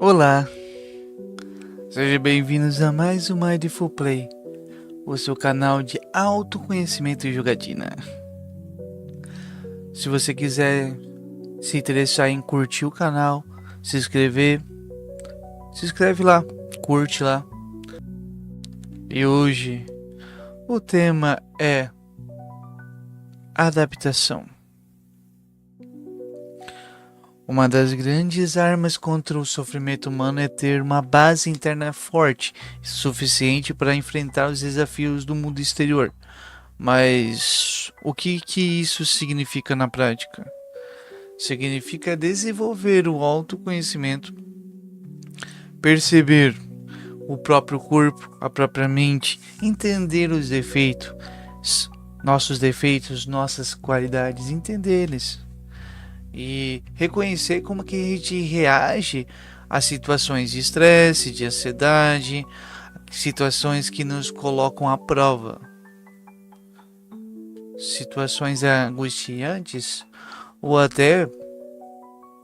Olá, sejam bem-vindos a mais um Mindful Play, o seu canal de autoconhecimento e jogatina. Se você quiser se interessar em curtir o canal, se inscreve lá, curte lá. E hoje o tema é adaptação. Uma das grandes armas contra o sofrimento humano é ter uma base interna forte, suficiente para enfrentar os desafios do mundo exterior. Mas o que isso significa na prática? Significa desenvolver o autoconhecimento, perceber o próprio corpo, a própria mente, entender os defeitos, nossos defeitos, nossas qualidades, entendê-los. E reconhecer como que a gente reage a situações de estresse, de ansiedade, situações que nos colocam à prova. Situações angustiantes ou até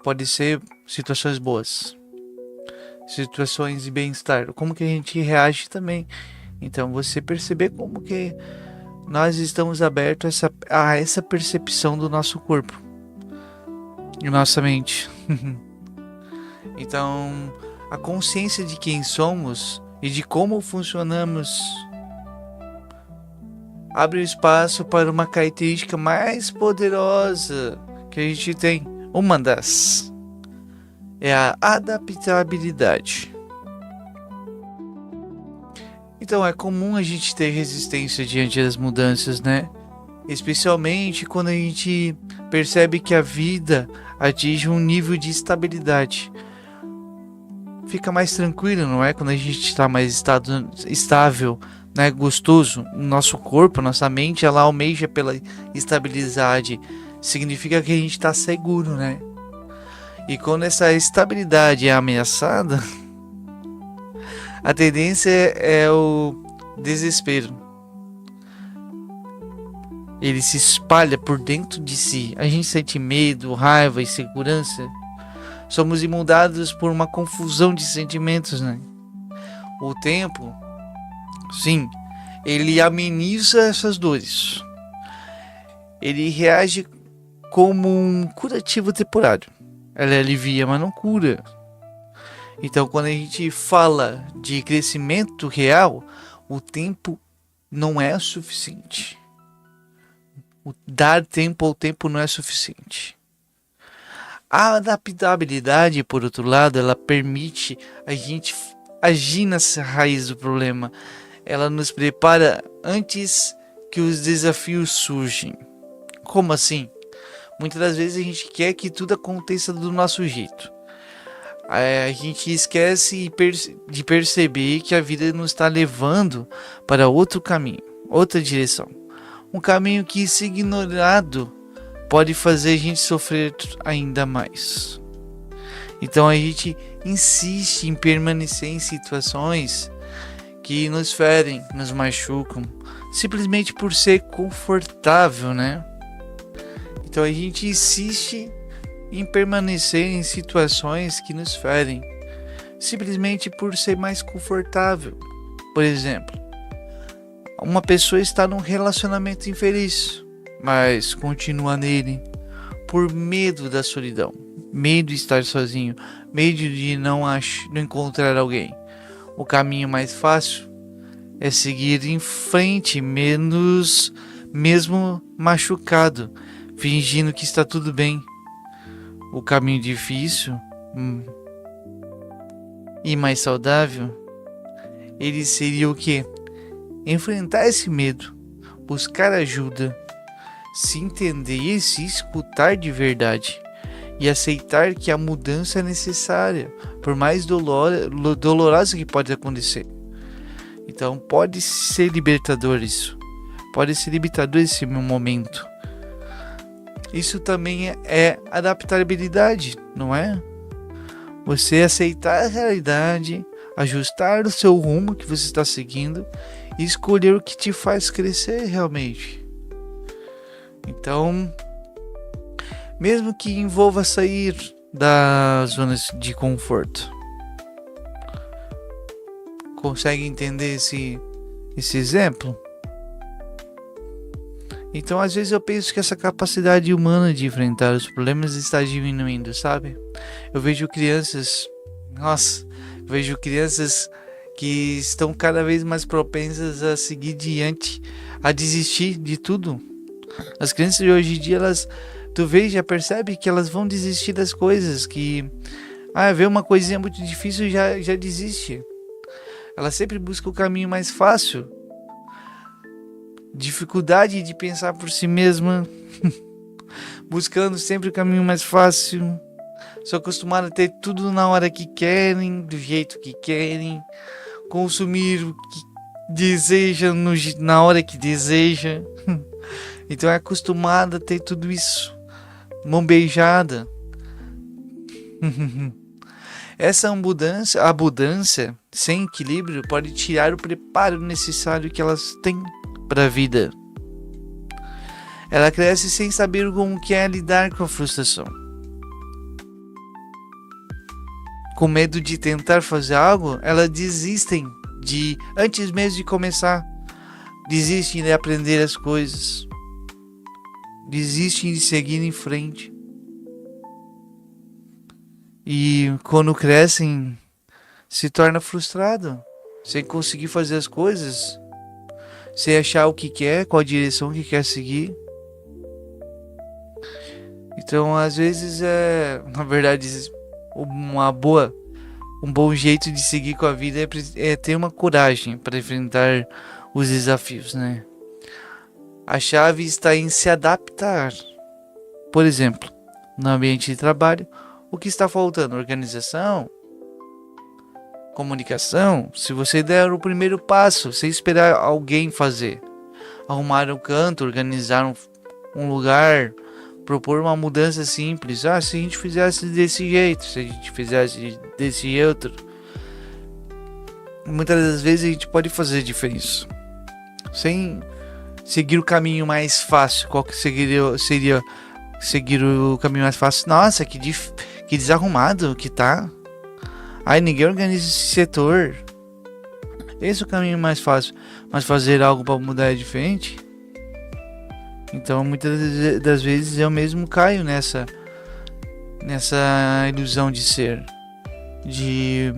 pode ser situações boas. Situações de bem-estar, como que a gente reage também. Então você perceber como que nós estamos abertos a essa percepção do nosso corpo e nossa mente. Então, a consciência de quem somos e de como funcionamos abre espaço para uma característica mais poderosa que a gente tem. Uma das é a adaptabilidade. Então, é comum a gente ter resistência diante das mudanças, né? Especialmente quando a gente percebe que a vida atinge um nível de estabilidade. Fica mais tranquilo, não é? Quando a gente está mais estável, né? Gostoso. Nosso corpo, nossa mente, ela almeja pela estabilidade. Significa que a gente está seguro, né? E quando essa estabilidade é ameaçada, a tendência é o desespero. Ele se espalha por dentro de si. A gente sente medo, raiva, insegurança. Somos inundados por uma confusão de sentimentos, né? O tempo, sim, ele ameniza essas dores. Ele reage como um curativo temporário. Ela alivia, mas não cura. Então, quando a gente fala de crescimento real, o tempo não é suficiente. Dar tempo ao tempo não é suficiente. A adaptabilidade, por outro lado, ela permite a gente agir nessa raiz do problema. Ela nos prepara antes que os desafios surgem. Como assim? Muitas das vezes a gente quer que tudo aconteça do nosso jeito. A gente esquece de perceber que a vida nos está levando para outro caminho, outra direção. Um caminho que, se ignorado, pode fazer a gente sofrer ainda mais. Então a gente insiste em permanecer em situações que nos ferem, nos machucam, simplesmente por ser confortável, né? Então a gente insiste em permanecer em situações que nos ferem, simplesmente por ser mais confortável. Por exemplo, uma pessoa está num relacionamento infeliz, mas continua nele por medo da solidão, medo de estar sozinho, medo de não encontrar alguém. O caminho mais fácil é seguir em frente, mesmo machucado, fingindo que está tudo bem. O caminho difícil e mais saudável, ele seria o quê? Enfrentar esse medo, buscar ajuda, se entender e se escutar de verdade e aceitar que a mudança é necessária, por mais dolorosa que pode acontecer. Então pode ser libertador isso, pode ser libertador esse momento. Isso também é adaptabilidade, não é? Você aceitar a realidade, ajustar o seu rumo que você está seguindo e escolher o que te faz crescer realmente. Então, mesmo que envolva sair da zona de conforto, Consegue entender esse exemplo? Então, às vezes eu penso que essa capacidade humana de enfrentar os problemas está diminuindo, sabe? Eu vejo crianças, nossa, eu vejo crianças que estão cada vez mais propensas a seguir diante, a desistir de tudo. As crianças de hoje em dia, tu vê, já percebe que elas vão desistir das coisas, que vê uma coisinha muito difícil e já desiste. Ela sempre busca o caminho mais fácil. Dificuldade de pensar por si mesma, buscando sempre o caminho mais fácil. São acostumados a ter tudo na hora que querem, do jeito que querem, consumir o que deseja na hora que deseja. Então é acostumada a ter tudo isso, mão beijada. Essa abundância sem equilíbrio pode tirar o preparo necessário que elas têm para a vida. Ela cresce sem saber como que é lidar com a frustração. Com medo de tentar fazer algo, elas desistem antes mesmo de começar. Desistem de aprender as coisas. Desistem de seguir em frente. E quando crescem, se torna frustrado, sem conseguir fazer as coisas, sem achar o que quer, qual a direção que quer seguir. Então, às vezes na verdade, um bom jeito de seguir com a vida é ter uma coragem para enfrentar os desafios, né? A chave está em se adaptar. Por exemplo, no ambiente de trabalho, o que está faltando? Organização, comunicação. Se você der o primeiro passo, sem esperar alguém fazer, arrumar um canto, organizar um lugar, propor uma mudança simples. Se a gente fizesse desse jeito, se a gente fizesse desse outro, muitas das vezes a gente pode fazer diferença, sem seguir o caminho mais fácil. Qual que seria seguir o caminho mais fácil? Nossa, que desarrumado que tá. Ninguém organiza esse setor. Esse é o caminho mais fácil. Mas fazer algo para mudar é diferente. Então, muitas das vezes eu mesmo caio nessa ilusão de ser, de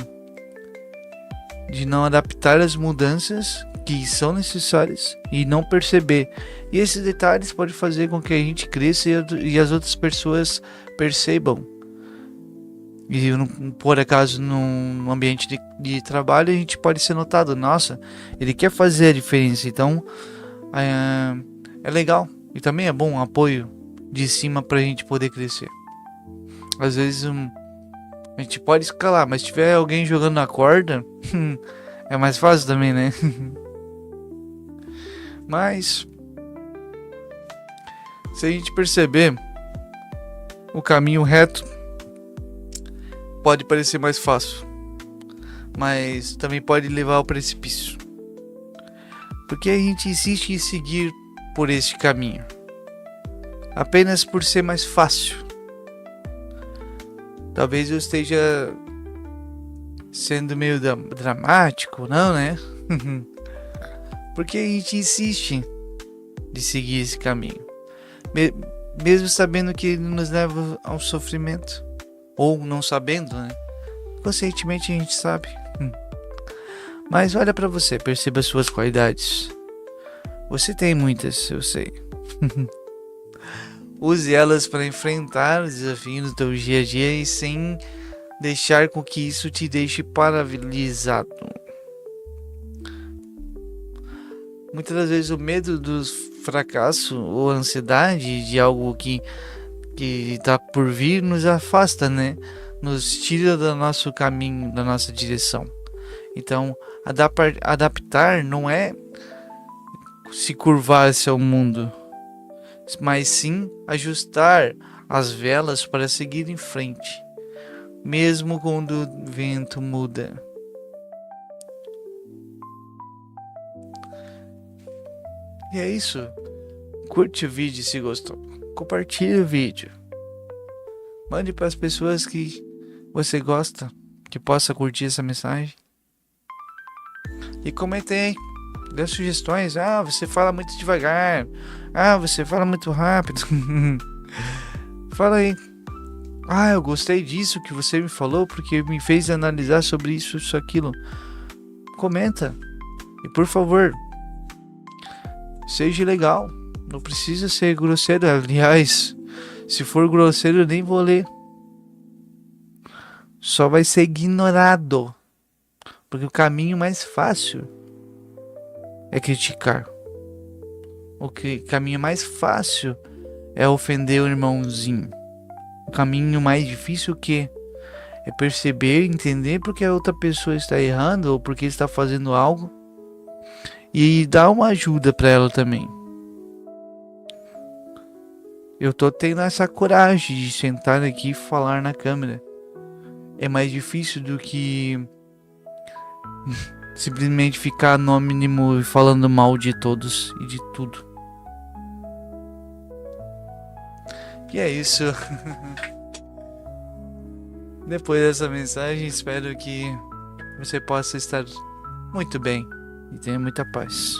não adaptar as mudanças que são necessárias e não perceber. E esses detalhes podem fazer com que a gente cresça e as outras pessoas percebam. E por acaso num ambiente de trabalho a gente pode ser notado. Nossa, ele quer fazer a diferença. Então é legal. E também é bom um apoio de cima pra gente poder crescer. Às vezes a gente pode escalar, mas se tiver alguém jogando na corda, é mais fácil também, né? Mas se a gente perceber o caminho reto, pode parecer mais fácil, mas também pode levar ao precipício, porque a gente insiste em seguir por este caminho apenas por ser mais fácil. Talvez eu esteja sendo meio dramático, não, né? Porque a gente insiste de seguir esse caminho, mesmo sabendo que ele nos leva ao sofrimento, ou não sabendo, né? Conscientemente a gente sabe. Mas olha pra você, perceba as suas qualidades. Você tem muitas, eu sei. Use elas para enfrentar os desafios do teu dia a dia e sem deixar com que isso te deixe paralisado. Muitas das vezes o medo do fracasso ou a ansiedade de algo que está por vir nos afasta, né? Nos tira do nosso caminho, da nossa direção. Então, adaptar não é se curvar-se ao mundo, mas sim ajustar as velas para seguir em frente, mesmo quando o vento muda. E é isso. Curte o vídeo se gostou. Compartilhe o vídeo. Mande para as pessoas que você gosta, que possa curtir essa mensagem. E comentem aí, dê sugestões. Ah, você fala muito devagar. Ah, você fala muito rápido. Fala aí. Ah, eu gostei disso que você me falou porque me fez analisar sobre isso, aquilo. Comenta. E por favor, seja legal. Não precisa ser grosseiro. Aliás, se for grosseiro, eu nem vou ler. Só vai ser ignorado. Porque o caminho mais fácil é criticar. O caminho mais fácil é ofender o irmãozinho. O caminho mais difícil é perceber, entender porque a outra pessoa está errando ou porque está fazendo algo e dar uma ajuda para ela também. Eu tô tendo essa coragem de sentar aqui e falar na câmera. É mais difícil do que simplesmente ficar anônimo e falando mal de todos e de tudo. E é isso. Depois dessa mensagem, espero que você possa estar muito bem e tenha muita paz.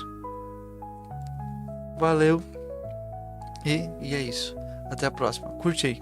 Valeu. E é isso. Até a próxima. Curte aí.